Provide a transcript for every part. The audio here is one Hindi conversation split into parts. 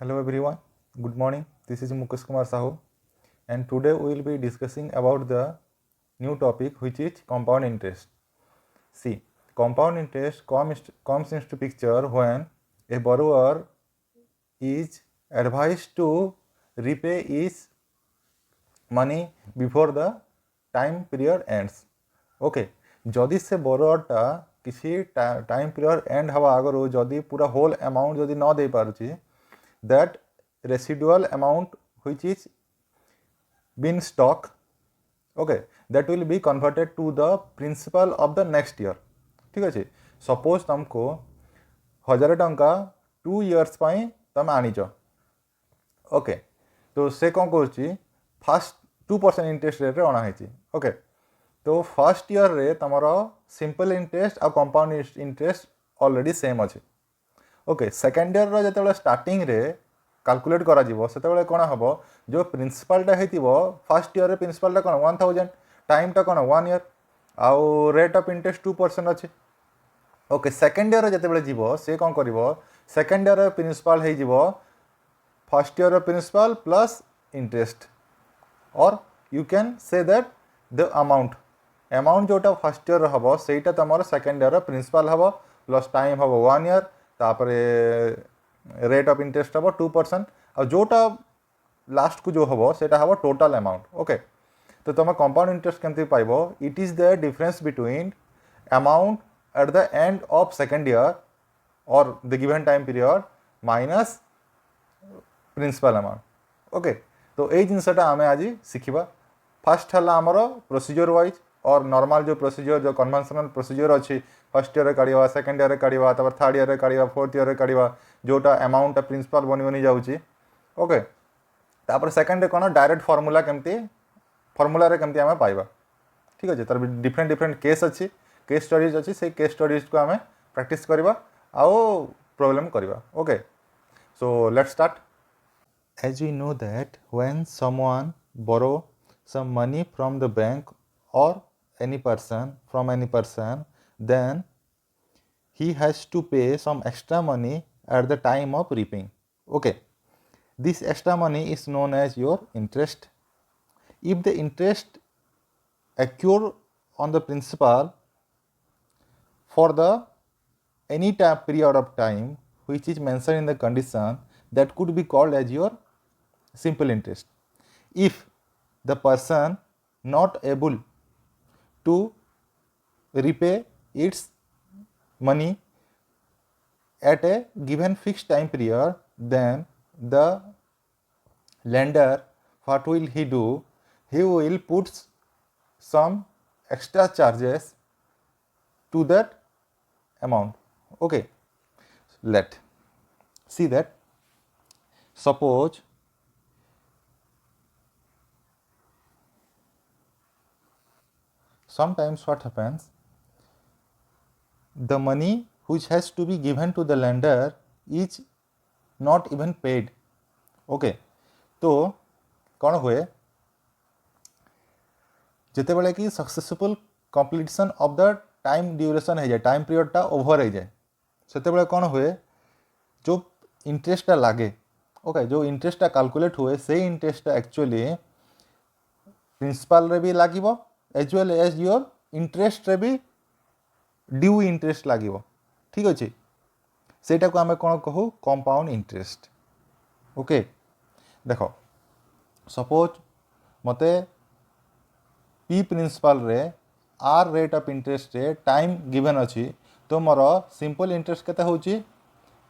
Hello everyone, good morning. This is Mukesh Kumar Sahu, and today we will be discussing about the new topic which is compound interest. See, compound interest comes into picture when a borrower is advised to repay his money before the time period ends. Okay, जदि से बोरोटा किसी टाइम पीरियड एंड हवा आगु जदि पूरा होल अमाउंट जदि न दे पारुछि that residual amount which is been stock, okay, that will be converted to the principal of the next year. ठीक अच्छे, सपोज तुमको 1000 टंका 2 years पाई तुम आनीच, ओके, तो से कौन कर फास्ट 2% इंटरेस्ट रेट अणाही, ओके, तो फर्स्ट ईयर रे तुमर सिंपल इंटरेस्ट और कंपाउंड इंटरेस्ट ऑलरेडी सेम अच्छे. ओके, सेकेंड ईयर जो स्टार्टिंग रे कैलकुलेट करा से कौन हम जो प्रिंसिपालटा हो फर्स्ट ईयर प्रिंसिपालटा कौन 1000, टाइमटा कौन 1 year, आउ रेट ऑफ इंटरेस्ट 2% अच्छे. ओके, सेकेंड ईयर जो जीव से कौन कर सेकेंड ईयर प्रिंसिपाल हो first year principal plus interest, और you can say that the amount जोटा फर्स्ट ईयर हम सेटा तुम सेकेंड ईयर प्रिंसिपाल हम प्लस टाइम हम 1 year, तापरे रेट ऑफ इंटरेस्ट हम 2%, और जोटा लास्ट को जो हम सेटा हम टोटल अमाउंट. ओके, तो तुम कंपाउंड इंटरेस्ट केमती पाइबो, it is the difference between amount at the end of second year और the given time period minus principal amount. Okay, तो यही जिनसटा आम आज शिखा. फास्ट है आमर प्रोसीजर वाइज और नॉर्मल जो प्रोसीजर जो कन्वेंशनल प्रोसीजर अच्छी फर्स्ट ईयर काढ़ा सेकेंड ईयर काढ़ा थर्ड ईयर काढ़ा फोर्थ ईयर काढ़ा जोटा अमाउंट प्रिंसिपल बनी बनी जाऊँगी. ओके, तापर सेकेंड कौन डायरेक्ट फॉर्मूला केमती फॉर्मूला केमती आम पाइबा. ठीक अच्छे, तार डिफरेंट डिफरेंट केस अच्छी, केस स्टडीज अच्छी, से केस स्टडीज को आम प्रैक्टिस करवा आउ प्रॉब्लम करवा. Okay, so let's start. As we know that when someone borrow some money from the bank or any person from any person, then he has to pay some extra money at the time of repaying. Okay, this extra money is known as your interest. If the interest accrue on the principal for the any period of time which is mentioned in the condition, that could be called as your simple interest. If the person not able to repay its money at a given fixed time period, then the lender, what will he do? He will put some extra charges to that amount. Okay, let see that. Suppose sometimes what happens, the money which has to be given to the lender is not even paid. Okay, तो कौन हुए जिते बड़े कि successful completion of the time duration हो जाए, टाइम पीरियडटा ओभर हो जाए, सेते बड़े कौन हुए जो इंटरेस्टटा लागे, ओके, जो इंटरेस्टटा कैलकुलेट हुए से इंटरेस्टटा एक्चुअली प्रिंसिपल रे भी लागिबो as well as your interest रे भी ड्यू इंटरेस्ट लागिबो. ठीक अच्छे, सेटा को आम कौन कहू कंपाउंड इंटरेस्ट. ओके, देख सपोज मते पी प्रिंसिपल रे आर रेट ऑफ इंटरेस्ट रे टाइम गिवन अच्छी, तो मोर सिंपल इंटरेस्ट केते होची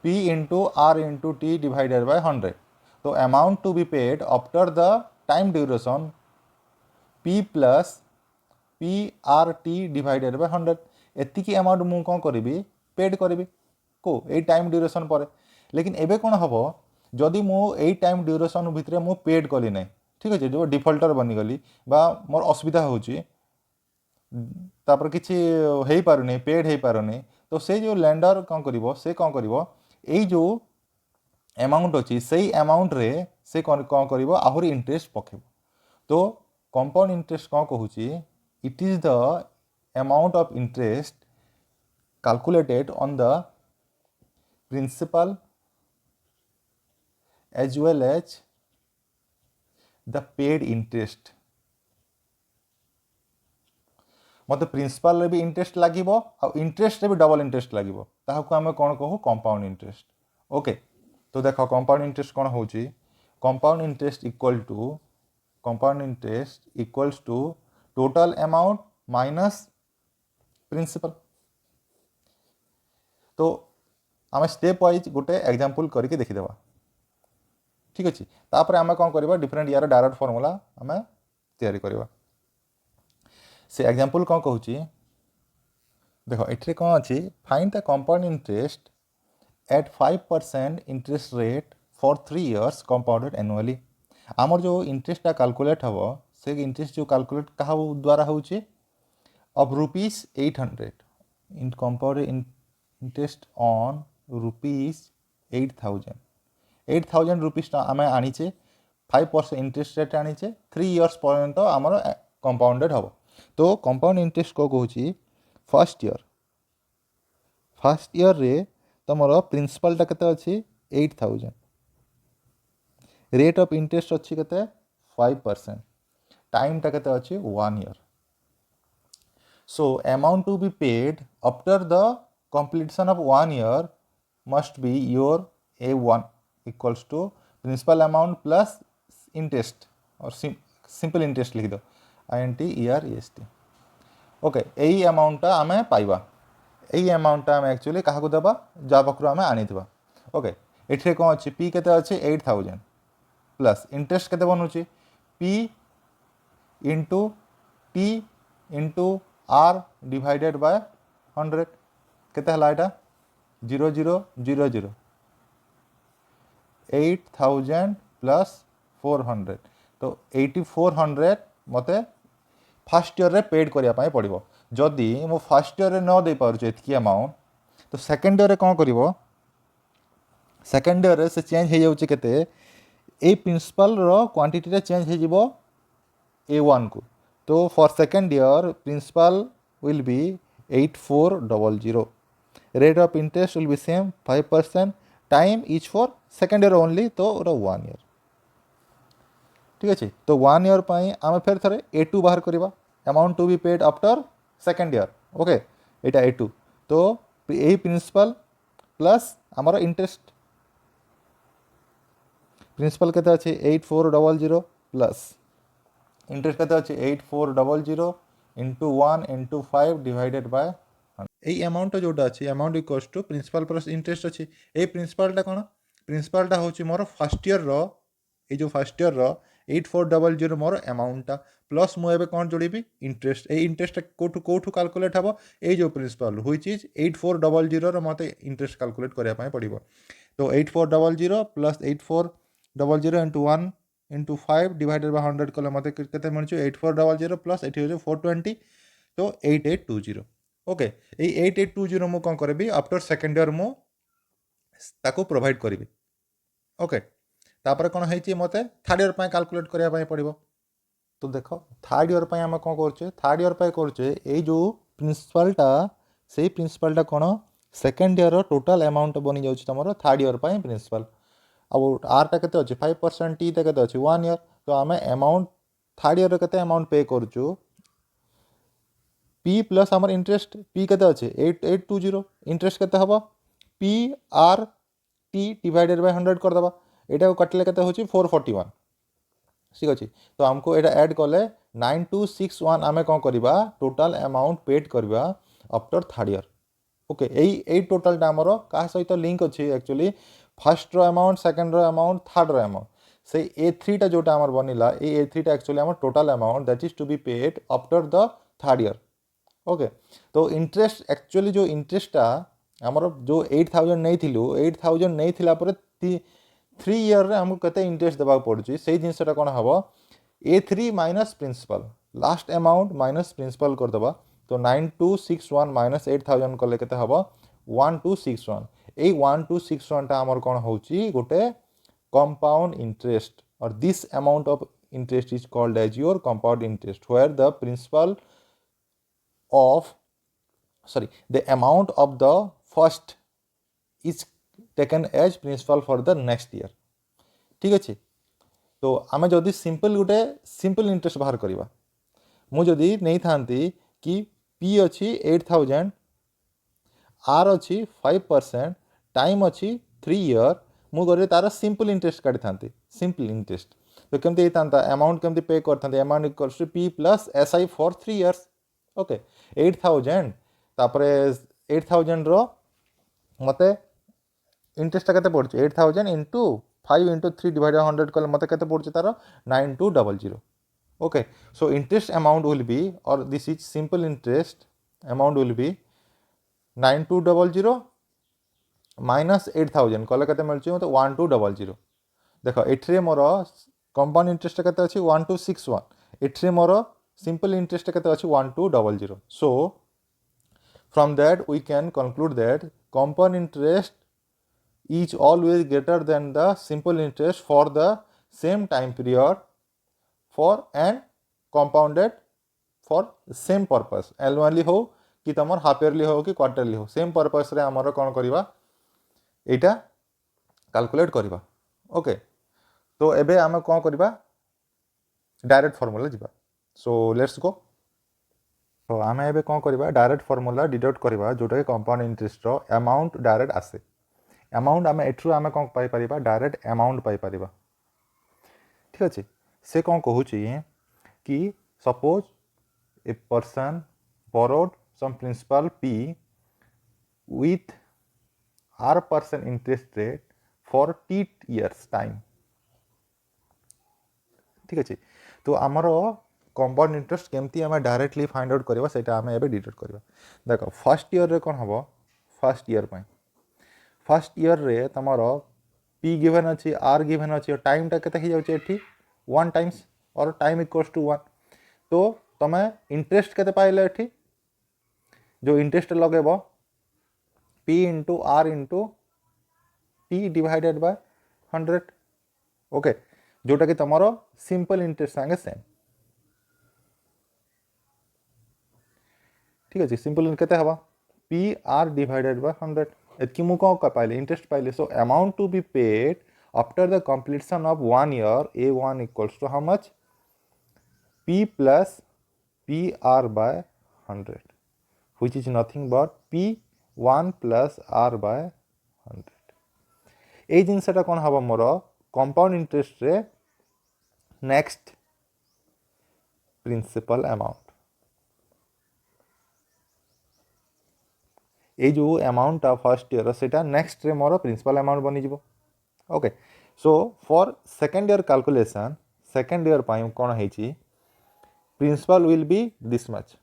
P into R into T divided by 100. तो amount to be paid after the time duration P plus P R T divided by 100. एतिकी अमाउंट मु कौन करी पेड करी को ए टाइम ड्यूरेशन पर. लेकिन एबे कौन हम जदि मु ए टाइम ड्यूरेशन भितर मु पेड कली ना, ठीक अच्छे, जो डिफल्टर बनीगली बा मोर असुविधा होची तापर किसी हो पारुनी पेड हो पारुनी, तो से जो लैंडर कौन करिवो से कौन करिवो ए जो अमाउंट अच्छी से अमाउंट रे से कौन करिवो आहुरी इंटरेस्ट पकेबो. तो कंपाउंड इंटरेस्ट कौन कहूची, it is the amount of interest calculated on the principal as well as the paid interest. मत प्रिंसिपल भी इंटरेस्ट लगे इंटरेस्ट भी डबल इंटरेस्ट लगे ताकू आम कौन कहू कंपाउंड इंटरेस्ट। ओके तो देख कंपाउंड इंटरेस्ट कौन हो compound interest equals to total amount minus principal. तो आम स्टेप वाइज गोटे एग्जांपल करके देखीदेवा ठीक अच्छे तापर आम कौन करवा डिफरेंट यार डायरेक्ट फॉर्मूला आम तैयारी करवा। से एग्जांपल कौन कहूँ देख ये कौन अच्छी find the compound interest eight 5% interest rate for 3 years compounded annually. आमर जो इंटरेस्टा कैलकुलेट हम से इंटरेस्ट जो कैलकुलेट क्या द्वारा होची of rupees 800 in compounded interest on rupees 8,000 rupees आम आनीचे 5% इंटरेस्ट रेट आनीचे 3 years पर्यंत आमर कंपाउंडेड हम। तो कंपाउंड इंटरेस्ट को कहूँ फर्स्ट ईयर रे तुमर प्रिंसिपलटा केते अच्छी 8,000 रेट ऑफ इंटरेस्ट अच्छी केते 5% टाइमटा केते अच्छी 1 year। So amount to be paid after the completion of 1 year must be your A1 equals to principal amount plus interest or simple interest लिख दो INTEREST। ओके यही अमाउंटा आम पाइबा यही अमाउंटा आम एक्चुअली क्या देवा जा पाखु आम आनी। ओके ये कौन अच्छी पी केते अच्छी 8,000 प्लस इंटरेस्ट केते बनूची P into T into R divided by 100 केते हला एटा 0000 8,000 प्लस 400 तो 8,400 मते फर्स्ट ईयर रे पेड करिया पड़ो। जदि मो फर्स्ट ईयर रे न दे पारुचे एतकी अमाउंट तो सेकंड ईयर रे कौन करिवो सेकंड ईयर रे से चेंज हो जाउचे केते ए प्रिंसिपल रो क्वांटिटी रे चेंज हो जिवो A1 को। तो for second year principal will be 8,400 rate of interest will be same 5% time is for second year only तो 1 year ठीक अच्छे। तो 1 year आम फिर थे A2 बाहर करवा amount to be paid after second year. Okay यहाँ A2 तो यही प्रिंसिपल प्लस आमर इंटरेस्ट प्रिंसिपल केते अच्छे 8,400 प्लस इंटरेस्ट केते अच्छे 8,400 इंटू 1 इंटू 5 डिवाइडेड बाय यही अमाउंट जोटा अच्छे amount equals to principal plus interest अच्छे। ये प्रिंसिपलटा कौन प्रिंसिपलटा हूँ मोर फर्स्ट ईयर जो फर्स्ट ईयर 8,400 मोर अमाउंटटा प्लस मुझे कौन जोड़ी इंटरेस्ट ये इंटरेस्ट कौटू कैलकुलेट हम ये जो प्रिंसिपल व्हिच इज 8,400 मत इंटरेस्ट कैलकुलेट करने पड़ो। तो 8,400 plus 8,400 into 1 into 5 divided by 100 कले मत केते मिलुचे 8,400 प्लस ये 420 तो 8,820। ओके ये 8,820 मु कौन करी आफ्टर सेकंड ईयर मु ताको प्रोवाइड करी। ओके तापर कौन है मत थर्ड ईयर कैलकुलेट करने पड़ो। तो देख थर्ड ईयर आम कौन करे थर्ड ईयर करे ये जो प्रिंसिपलटा से प्रिंसिपलटा कौन सेकंड ईयर टोटल अमाउंट बनी जाऊँ तुम थर्ड ईयर प्रिंसिपल अब आरटा के अच्छे 5% टी के अच्छे 1 year। तो आम अमाउंट थर्ड ईयर के अमाउंट पे करुचु पी प्लस आमर इंटरेस्ट पी के अच्छे 8,820 इंटरेस्ट के हम P R T divided by 100 करदे यहाँ कटिले के हूँ 441 ठीक अच्छे। तो आमको यहाँ ऐड कले 9261 आम कौन करवा टोटल अमाउंट पेड करवा आफ्टर थर्ड ईयर। ओके यही टोटालटा आमर क्या सहित लिंक अच्छे actually first amount second amount third amount से A3 जोटा आमर बनिला A3 एक्चुअली आमर total amount that is to be paid after the third year. Okay तो इंटरेस्ट एक्चुअली जो इंटरेस्टा आमर जो 8,000 नहीं थिलु 8,000 नहीं थिला पर 3 year रे हमको केते इंटरेस्ट देबा पड़ुची से जिनसटा कोन हबो A3 minus principal last amount minus principal कर देबा। तो 9261 माइनस 8,000 कले केते हबो 1261 ए 1261 टा हमर कोन होची गोटे कंपाउंड इंटरेस्ट और this amount of interest is called as your compound interest where the principal of the amount of the first is taken as principal for the next year। ठीक अच्छे। तो आम जदि सिंपल गोटे सिंपल इंटरेस्ट बाहर करवा मुझे नहीं था कि पी अच्छी 8000 आर अच्छी 5% टाइम अच्छी 3 ईयर मुझे तार सिंपल इंटरेस्ट काटी था सिंपल इंटरेस्ट तो केमती होता अमाउंट केमती पे करते amount equals to P plus S I for 3 years okay 8000 तापर 8000 मत इंटरेस्ट केते पड़छ 8000 इंटू 5 इंटू 3 डिवाइडेड 100 कले मत केते पड़छ तार 9200 okay so interest amount will be or this is simple interest amount will be 9200 minus 8000 कले केते मिलछ मते 1200 देखो एठरे मोर कंपाउंड इंटरेस्ट केते अछि 1261 एठरे मोर सिंपल इंटरेस्ट केते अछि 1200 सो from that we can conclude that compound interest is always greater than the simple interest for the same time period for and compounded for same purpose annually हो कि तुम हाफ इयरली हो कि क्वार्टरली हो सेम पर्पस रे आमर कौन करवा एटा कैलकुलेट करवा ओके तो एबे आम कौन करवा डायरेक्ट फॉर्मूला जीवा सो लेट्स गो तो आम एबे कौन करवा डायरेक्ट फॉर्मूला डिडक्ट करवा जोटा कि कंपाउंड इंटरेस्ट रो अमाउंट डायरेक्ट आसे अमाउंट आम एठू आम कौन पाई परिबा डायरेक्ट अमाउंट पाई परिबा ठीक अच्छे से कौन कहूँ कि suppose a person borrowed some principal P with R% interest rate for T years time ठीक अच्छे तो आमर कंपाउंड इंटरेस्ट केमती आम डायरेक्टली फाइंड आउट करवा सेटा आम एबे डिडक्ट करवा देख फर्स्ट ईयर रे कौन हम फर्स्ट ईयर रे तमर P गिवन अच्छी R गिवन अच्छी और टाइमटा केते हो जाउछे एठी 1 टाइम्स और टाइम इक्वल्स टू 1 तो तमे इंटरेस्ट केते पाइले एठी जो इंटरेस्ट लगेब P into R into T divided by 100 okay जोटा कि तुम सिंपल इंटरेस्ट संगे सेम ठीक अच्छे सिंपल केते हवा P R डिवाइडेड बाय 100 एतकी मु कौन पाइले इंटरेस्ट पाइले so amount to be paid after the completion of 1 year A1 equals to how much P plus PR by 100 which is nothing but P1 plus R by 100 এই জিনিসটা কোন হব মোর कंपाउंड इंटरेस्ट रे नेक्स्ट प्रिंसिपल अमाउंट ये जो अमाउंट फर्स्ट ईयर सेटा नेक्स्ट रे मोर प्रिंसिपल अमाउंट बनी जिवो okay so for second year calculation second year पाई कोन हेची principal will be this much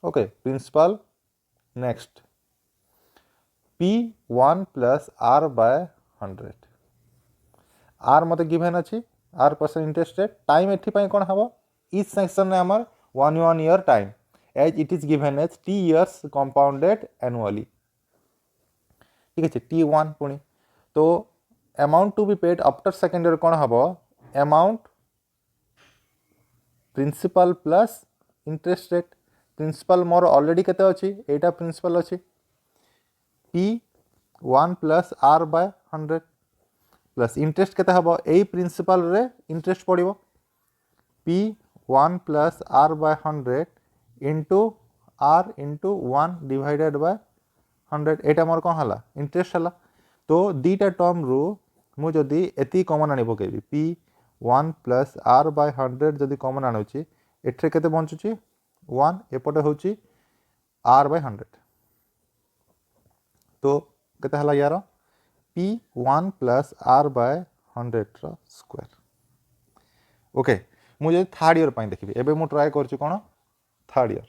okay principal next P1 plus R by 100 R मत गिवन अच्छी R% इंटरेस्ट रेट टाइम एठी पाई कोन हबो इस सेक्शन ने हमर 1 year time as it is given as T years compounded annually ठीक है T1 पुणी तो amount to be paid after second year कोन हबो amount principal plus interest rate principal मोर ऑलरेडी केते अछि एटा प्रिंसिपल अछि P1 plus R by 100 plus interest केते हबो एई प्रिंसिपल रे इंटरेस्ट पड़िबो P1 plus R by 100 into R into 1 divided by 100 एटा मोर कोन हला इंटरेस्ट हला तो दीटा टर्म रू मु जदी एती कॉमन आनी पकेबी P1 प्लस R बाय 100 जदी कॉमन आनुची एठरे केते बंचुची 1 एपटे होची R बाय 100 तो केते हला यार P1 plus R by 100 row square okay मुझे थर्ड ईयर पाई देखिबी एबे मु ट्राई करछु कोन थर्ड ईयर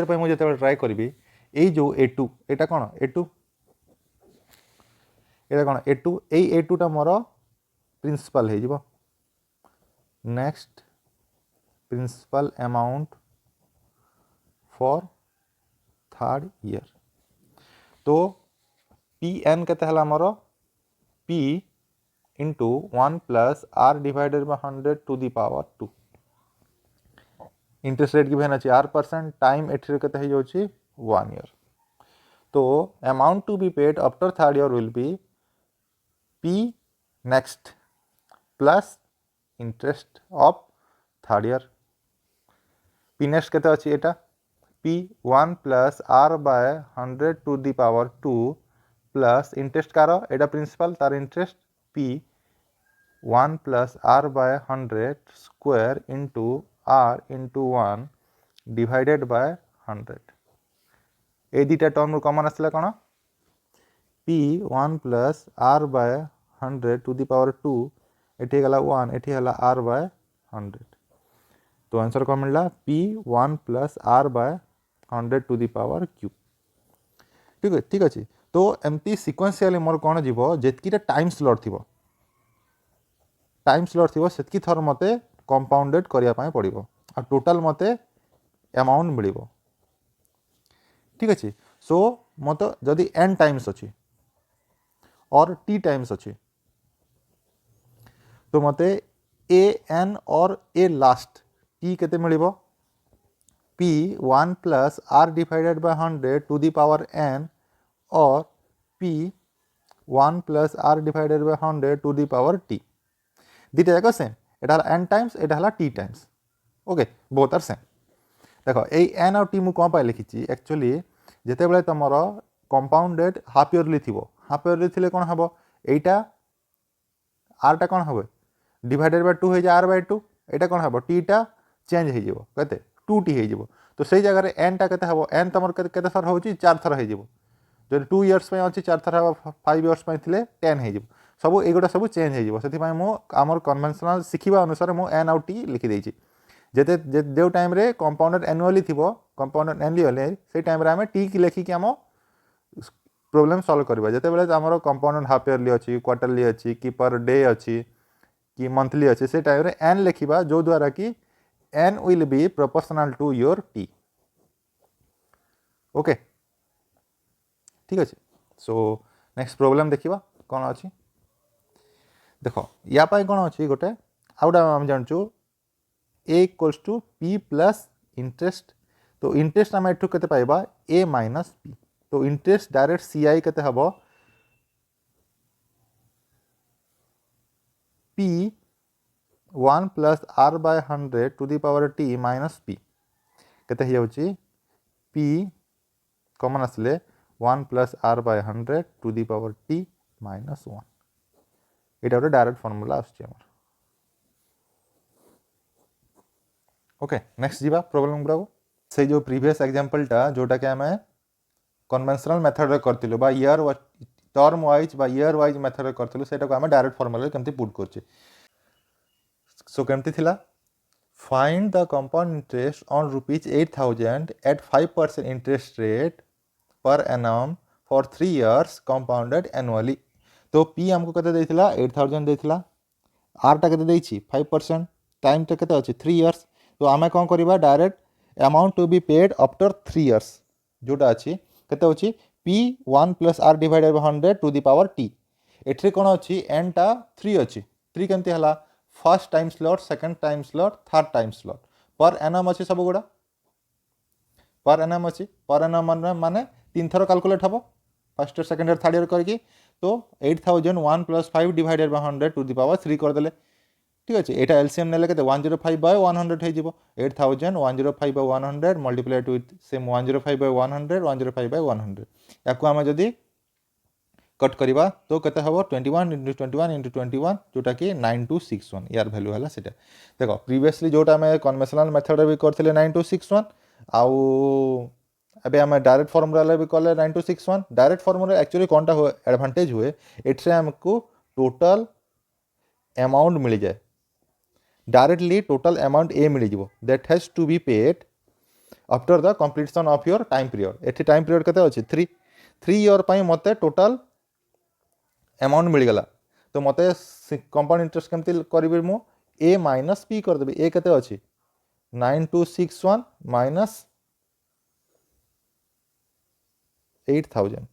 पाई मुझे ट्राई करबी ए जो A2 एटा कोन A2 एटा कोन A2 ए A2 टा मोर प्रिंसिपल हे जिवो next principal amount for third year तो Pn केते हला मोर P into 1 plus R divided by 100 to the power 2 interest rate given अछि R% टाइम एठी केते हे जोछि 1 ईयर तो amount to be paid after third year will be P next plus interest of third year. P next केते अछि एटा P 1 plus R by 100 to the power 2 plus interest कार एटा प्रिंसिपल तार interest P 1 plus R by 100 square into R into 1 divided by 100। ए दुटा टर्म कमन आसला कौन P 1 plus R by 100 to the power 2 एठी गला 1 एठी हला आर बाय 100। तो आंसर कौन मिलला P 1 plus R by 100 to the power cube. ठीक अच्छे। तो एमती सिक्वेंशियली मोर कौन जीव जेतकीटा टाइम स्लॉट थी सेतकी थर मते कंपाउंडेड करिया पाए पड़िबो आ टोटल मते अमाउंट मिलिबो। ठीक अच्छे। सो मत जदि n टाइम्स अच्छी और t टाइम्स अच्छी तो मते a n और a लास्ट t केते मिलिबो p 1 plus r divided by 100 to the power n और p 1 plus r divided by 100 to the power t दुटा जाक सेम एटा हला n टाइम्स एटा हला t times. Okay both are same. देखो ए n और t मु कौन पाई लिखी एक्चुअली जिते बड़े तुमर कंपाउंडेड हाफ इयरली थी हाफ इयरली थी कौन हम एटा आरटा कौन हम डिवाइडेड बाय 2 हो जाए आर बाय 2 एटा कौन हम टीटा चेंज हो कते 2t हो तो से जगह एन टा केते हम एन तुम केते थर हो 4 थर हो जो 2 इयर्स अच्छी 4 थर 5 इयर्स थे 10 हो सब एगुटा सब चेंज हो आमर कन्वेंशनल शिखा अनुसार मु एन आउ टी लिखिदे जेते जो टाइम रे कंपाउंडेड एनुअली थी कंपाउंडेड एनुअली से टाइम रे आम टी की लेखिकी आम प्रोब्लेम सॉल्व करबा जेते बेले आमर कंपाउंडेड हाफ इयरली अच्छी क्वार्टरली अच्छी कि पर डे अच्छी कि मंथली अच्छी से टाइम रे एन लिखिबा जो द्वारा कि n will be proportional to your t। Okay ठीक अच्छे। सो नेक्स्ट प्रोब्लेम देखा कौन अच्छी देख या कौन अच्छी गोटे आउटा आम जानचु a equals to p plus interest. तो इंटरेस्ट आम एठू केते पाइबा a माइनस p। तो इंटरेस्ट डायरेक्ट ci केते हबो p 1 plus R by 100 to the power t minus p केते हो जाउची p कॉमन आसले 1 plus R by 100 to the power t minus 1 एटा गोटे डायरेक्ट फॉर्मूला आसुची हमर। ओके नेक्स्ट जीवा प्रोब्लेम गुड़ा से जो प्रीवियस एग्जांपलटा जोटा कि आम कन्वेंशनल मेथड रे करथिलु बा ईयर टर्म वाइज बा ईयर वाइज मेथड रे करथिलु सेटा को आम डायरेक्ट फॉर्मूला रे केमती पुट करछे। सो केमती थिला find the compound interest on ₹8,000 at 5% interest rate per annum for 3 years compounded annually. तो पी हमको केते देथिला 8,000 देथिला आर टा केते देछि 5% टाइम टा केते अछि 3 इयर्स। तो आम कौन करवा direct amount to be paid after 3 years जोटा अच्छी केते अछि P 1 plus R divided by 100 to the power T एठरे कौन अच्छी एन टा 3 अच्छी 3 केमती हला first time slot second time slot third time slot पर एनम अच्छी सब गुड़ा पर एनम अच्छी पर एनम माने 3 थर कैलकुलेट हम first year second year third year करके। तो 8,000 1 plus 5 divided by 100 to the power 3 करदेले। ठीक अच्छे एटा एलसीएम नेले केते 105 बाय 100 हो जिवो 8,000 105 by 100 multiplied with same 105 by 100 105 by 100 याकू आम जदि कट करवा तो केते हबो 21 × 21 × 21 जोटा कि 9261 यार वैल्यू हला सेटा। देखो प्रीवियसली जोटा आम कन्वेंशनल मेथड भी करथिले 9261 आउ अबे आम डायरेक्ट फॉर्मूला भी कले 9261 डायरेक्ट फॉर्मूला एक्चुअली कोनटा हो एडवांटेज हुए एठरे हमको टोटल अमाउंट मिल जाए डायरेक्टली टोटल अमाउंट ए मिल जाव that has to be paid after the completion of your time period. एठी टाइम पीरियड केते अछि 3 ईयर पई मते टोटल अमाउंट मिल गला। तो मते कंपाउंड इंटरेस्ट केमती करबी मु ए माइनस पी कर देबी ए केते अछि 9261 माइनस 8,000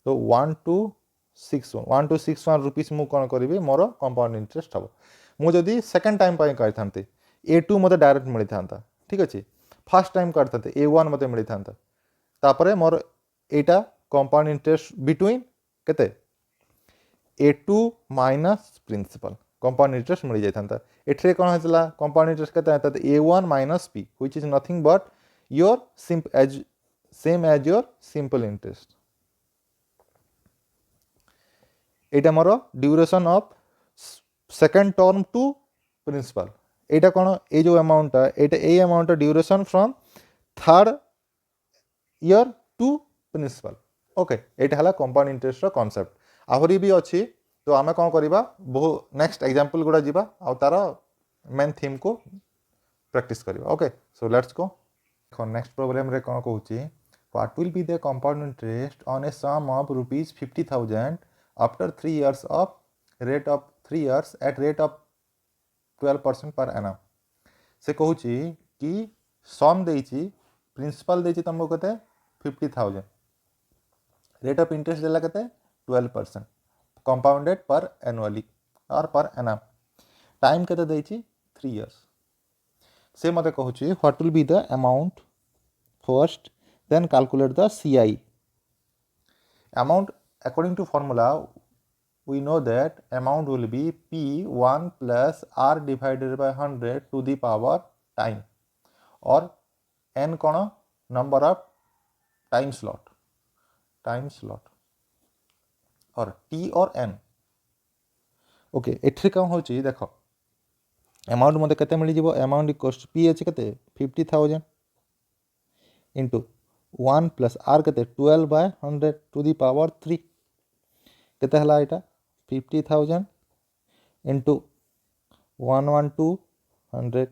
तो 1261 रुपीस मु कौन करी मोर कंपाउंड इंटरेस्ट हम मुझे सेकेंड टाइम करते A2 मत डायरेक्ट मिलता। ठीक अच्छे फर्स्ट टाइम करते A1 मत मिलता तापर मोर एटा कंपाउंड इंटरेस्ट बिटवीन केते A2 minus principal compound interest मिल जाता एठरे कौन होता कंपाउंड इंटरेस्ट केते A1 minus P which is nothing but your same as your simple interest एटा मोर duration of second term to principal एटा कौन ये जो अमाउंट एटा A amount duration from third year to principal okay एटा हला कंपाउंड इंटरेस्ट रो कांसेप्ट आहरी भी अच्छी तो आम कौन करवा बहु नेक्स्ट एग्जांपल गुड़ा जीवा आ तार मेन थीम को प्रैक्टिस करवा okay so let's go next problem रे कौन कहूँ what will be the compound interest on a sum of ₹50,000 after 3 years of rate of 3 years at rate of 12% per annum से कहूँ कि सम देछि प्रिंसिपल देछि तुमको कते 50,000 रेट ऑफ इंटरेस्ट देला कते 12% कंपाउंडेड पर एनुअली और पर एनम टाइम कते देछि 3 years से मते कहूँ what will be the amount first then calculate the CI amount according to formula we know that amount will be P1 plus R divided by 100 to the power time or n कौन number of time slot और T और n ओके एठी कौन हो देख अमाउंट मते केते मिल जिवो अमाउंट इक्वल्स P अछि केते 50,000 इंटू 1 प्लस R केते 12 by 100 to the power 3 केते हला एटा 50,000 इंटू 112 100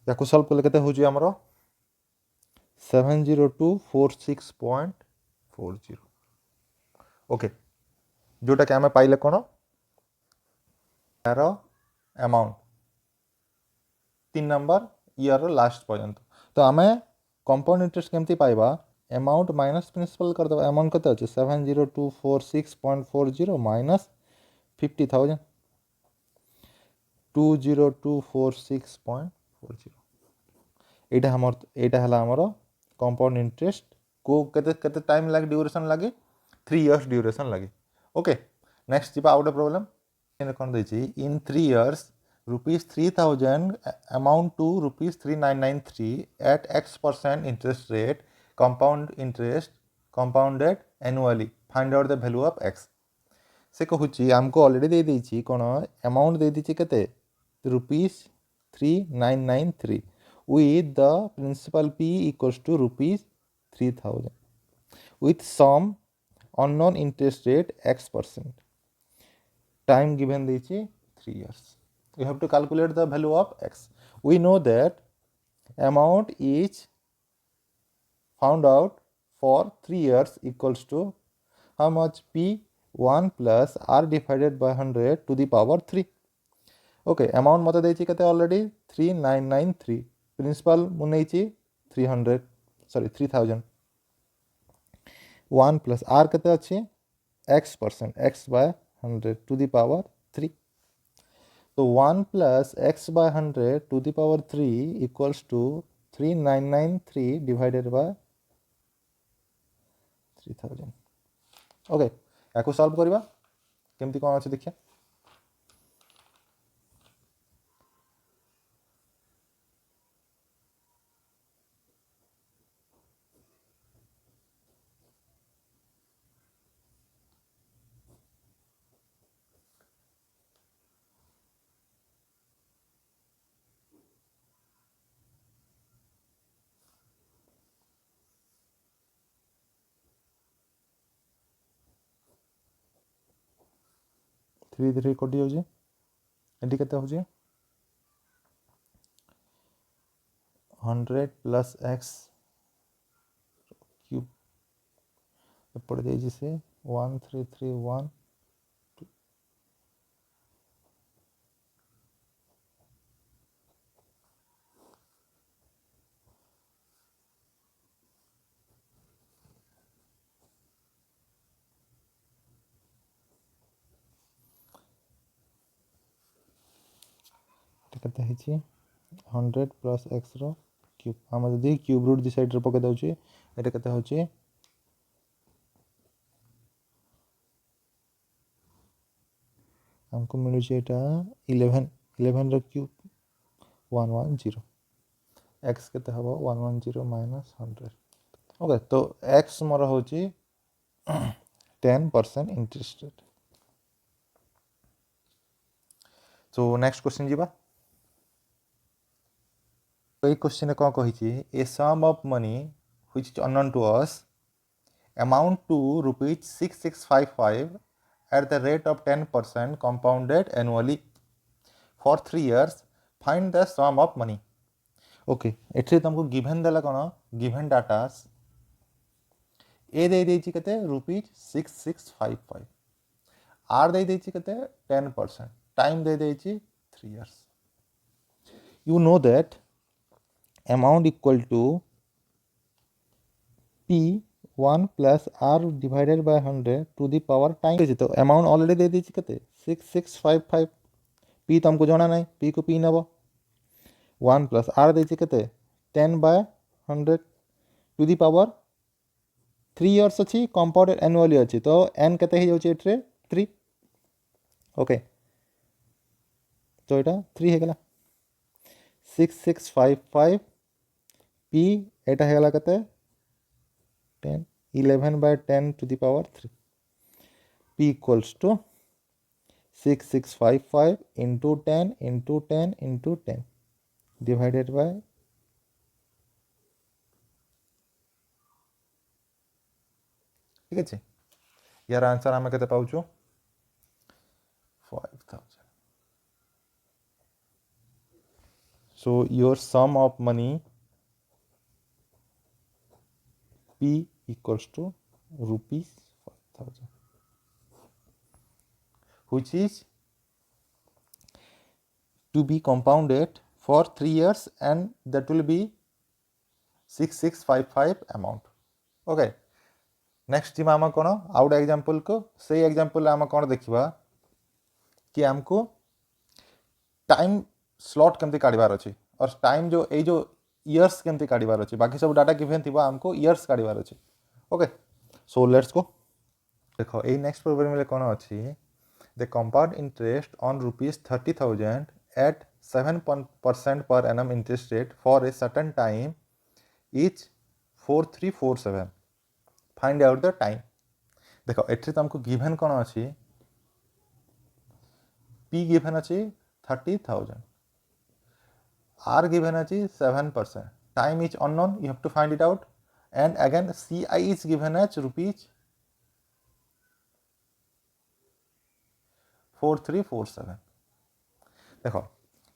या सॉल्व कले केते होची हमरो 70246.40 ओके जोटा कि आम पाइले कौन यार अमाउंट 3 नंबर ईयर लास्ट पर्यंत तो आम कंपाउंड इंटरेस्ट केमती पाइबा अमाउंट माइनस प्रिंसिपल कर दबा अमाउंट केते अछि 70246.40 माइनस 50,000 20246.40 एटा हमर कंपाउंड इंटरेस्ट को केते टाइम लागे ड्यूरेशन लागे 3 years ड्यूरेशन लागे ओके नेक्स्ट जीवा आउट प्रॉब्लम कौन देछि in 3 years ₹3,000 amount to ₹3,993 at X% interest rate compounded annually find out the value of X से कहूँ आमको ऑलरेडी दे देछि कौन अमाउंट दे देछि केते ₹3,993 with the principal P equals to ₹3,000 with some unknown interest rate X%. Time given देछि 3 years. You have to calculate the value of X. We know that amount is found out for 3 years equals to how much P1 plus R divided by 100 to the power 3. Okay, amount मते देछि केते ऑलरेडी 3,993 प्रिंसिपल मु नेछि 3,000 1 प्लस R केते अछि X% X by 100 to the power 3 तो 1 plus X by 100 to the power 3 equals to 3,993 divided by 3,000 okay याको सॉल्व करबा केमती कोन अछि देखिया धीरे धीरे कटि जाउछि एटी केते होछि 100 प्लस x क्यूब एपड़ देछि से 1331 केते हिची 100 प्लस x रो क्यूब हम जदी क्यूब रूट दी साइड रे पके दउची एटा केते होची हमको मिलू छी एटा 11 रो क्यूब 110 x केते हबो 110 माइनस 100 ओके तो x मोर होची 10% interest rate so next question जीवा तो ये क्वेश्चन कौन कही a sum of money which is unknown to us amount to rupees 6655 at the rate of 10% compounded annually for 3 years find the sum of money okay एठे तुमको गिवन देला कोन गिवन डाटा ए दे देछि कते रुपीज 6655 आर दे देछि कते 10% टाइम दे देछि 3 years you know that amount equal to p 1 plus r divided by 100 to the power time तो अमाउंट ऑलरेडी दे दीजिए कते 6655 p तो हमको जाना नहीं p को p नबो 1 प्लस r दीजिए कते 10 by 100 to the power 3 years अछि कंपाउंडेड एनुअली अछि तो n कते हे जाउछि एट्रे 3 ओके तो एटा 3 हे गेला 6655 p एटा हे गेला कते 10 11 by 10 to the power 3 p equals to 6655 into 10 into 10 into 10 divided by ठीक है यार आंसर आम के पाचु 5000 so your sum of money p equals to rupees 5000 which is to be compounded for 3 years and that will be 6655 amount okay next जी आम कौन आउ गए एग्जांपल को से एग्जांपल आम कौन देखा कि आमको टाइम स्लॉट केमती काढ़ार अच्छी और टाइम जो इयर्स केमती काढ़ार अच्छी बाकी सब डाटा गिवन थी आमको इयर्स काढ़ार अच्छी ओके सो लेट्स गो देख ये नेक्स्ट प्रोब्लेम में कौन अच्छी the compound interest on rupees 30,000 at 7% per annum interest rate for a certain time is 4347 find out the time देख एट्रे तुमको गिवन कौन अच्छी पी गिवन अच्छी 30,000 आर गिवन अच्छी 7% time is unknown you have to find it out and again C I is given as rupees 4347 देख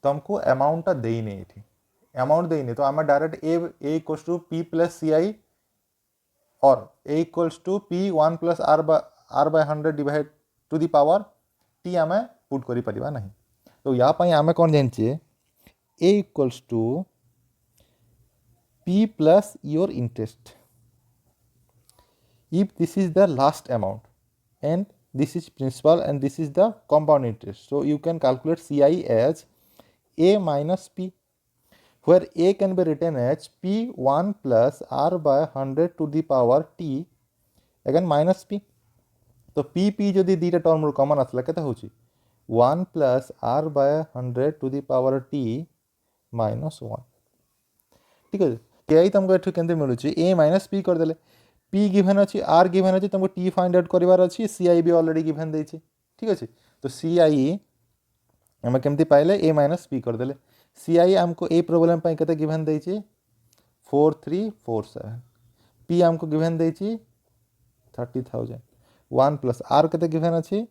तुमको अमाउंट देने ये अमाउंट देने तो आम direct A equals to P plus C I or a equals to p 1 plus r by 100 divide to the power t आम पुट करि परिबा नहीं तो या पई आम कौन जानिए a equals to p plus your interest if this is the last amount and this is principal and this is the compound interest so you can calculate ci as a minus p where a can be written as p1 plus r by 100 to the power t again minus p तो p जदि दीटा टर्म कमन आसला केते होची 1 plus r by 100 to the power t minus 1 ठीक है यही तुमको एठु केंते मिलुची a minus p कर देले p गिवन अछि r गिवन अछि तुमको t फाइंड आउट करिवार अछि ci भी ऑलरेडी गिवन देछि ठीक अछि तो ci हम केमती पाइले a minus p कर देले CI हमको ए प्रॉब्लम पे केते गिवन देछि 4347 P हमको गिवन देछि 30,000 1 प्लस R केते गिवन अछि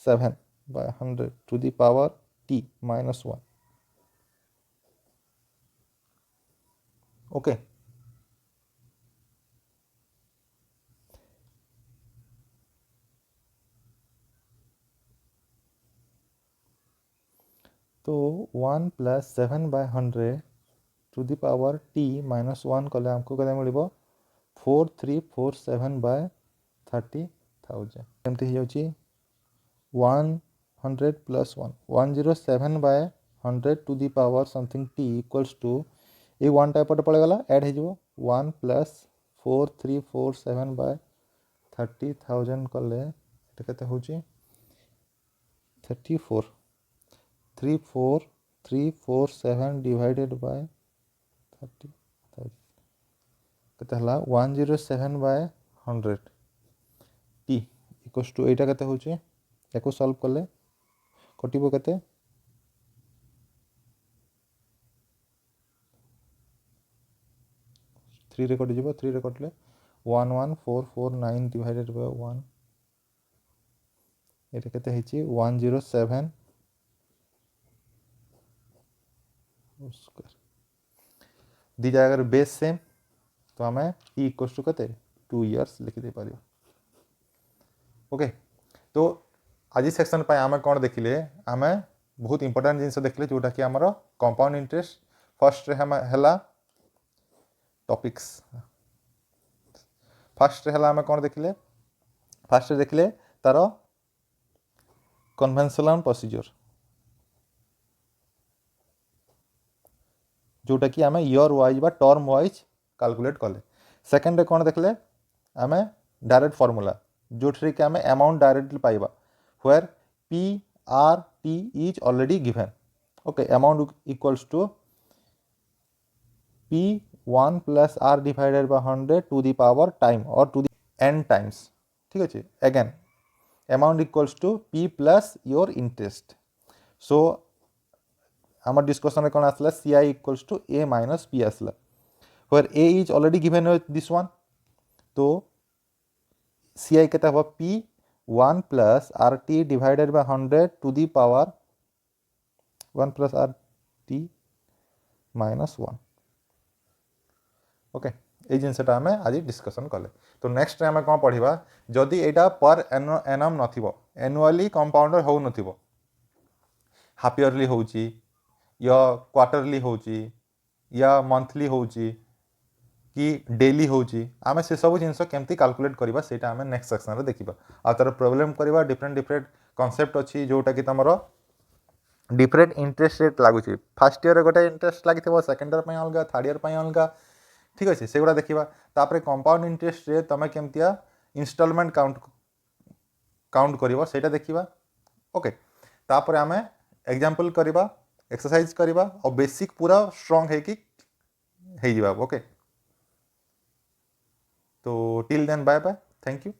7 by 100 to the power t minus 1 okay तो 1 plus 7 by 100 to the power t minus 1 कले हमको केते मिलिबो 4347 by 30,000 एमती हो जाउची 100 plus 1 107 by 100 to the power something t equals to ये 1 टा एपटे पड़ेगला ऐड हो 1 प्लस 4347 बाय 30,000 कले एटा केते होची 34 34347 डिवाइडेड बाय 30,000 केते हला 107 बाय 100 t इक्वल्स टू एटा केते होची एको सॉल्व कले कटिबो केते 3 रे कटि जिवो 3 रे कटले 11449 डिवाइडेड बाय 1 एटा केते हेची 107 स्क्वायर दी जागर बेस सेम तो हमें t इक्वल्स टू केते 2 इयर्स लिखि दे पारियो ओके तो आज सेक्शन पे आम कौन देखिले आम बहुत इंपोर्टेंट जिनस देखिले जोटा कि आमर कंपाउंड इंटरेस्ट फर्स्ट रे हला टॉपिक्स फर्स्ट रे हला आम कौन देखिले फर्स्ट रे देखिले तार कन्वेंशनल प्रोसीजर जोटा कि आम ईयर वाइज बा टर्म वाइज कैलकुलेट कले सेकंड रे कौन देखले आम डायरेक्ट फार्मूला जोठरे कि आम अमाउंट डायरेक्टली पाइबा where P R T is already given okay amount equals to P1 plus R divided by 100 to the power time or to the n times ठीक है again amount equals to P plus your interest so our discussion कौन आसला CI equals to A minus P आसला where A is already given with this one तो CI केता होगा P 1 plus RT divided by 100 to the power 1 plus RT minus 1 okay ये जिनसटा आम आज डिस्कसन कले तो नेक्स्ट आम कौन पढ़ा जदि एटा पर एनम नथिबो एनुअली कंपाउंडर हो नथिबो हाफ इयरली होची या क्वार्टरली होची या मंथली होची कि डेली होची आम से सब जिन केमती कैलकुलेट करवा सेटा आम नेक्स्ट सेक्शन रे देखिबा आ तार प्रॉब्लम करवा डिफरेंट डिफरेंट कांसेप्ट अछि जोटा कि तमरो डिफरेंट इंटरेस्ट रेट लागुची फर्स्ट ईयर रे गोटे इंटरेस्ट लागिथिबो सेकंड ईयर पय अलगा थर्ड ईयर पय अलगा ठीक अछि सेगुडा देखिबा तापरे कंपाउंड इंटरेस्ट रे तमे केमतिया इंस्टॉलमेंट काउंट करबो सेटा देखिबा ओके तापरे आम एग्जांपल करबा एक्सरसाइज करबा और बेसिक पूरा स्ट्रांग है कि हे जिबा ओके तो till then bye bye thank you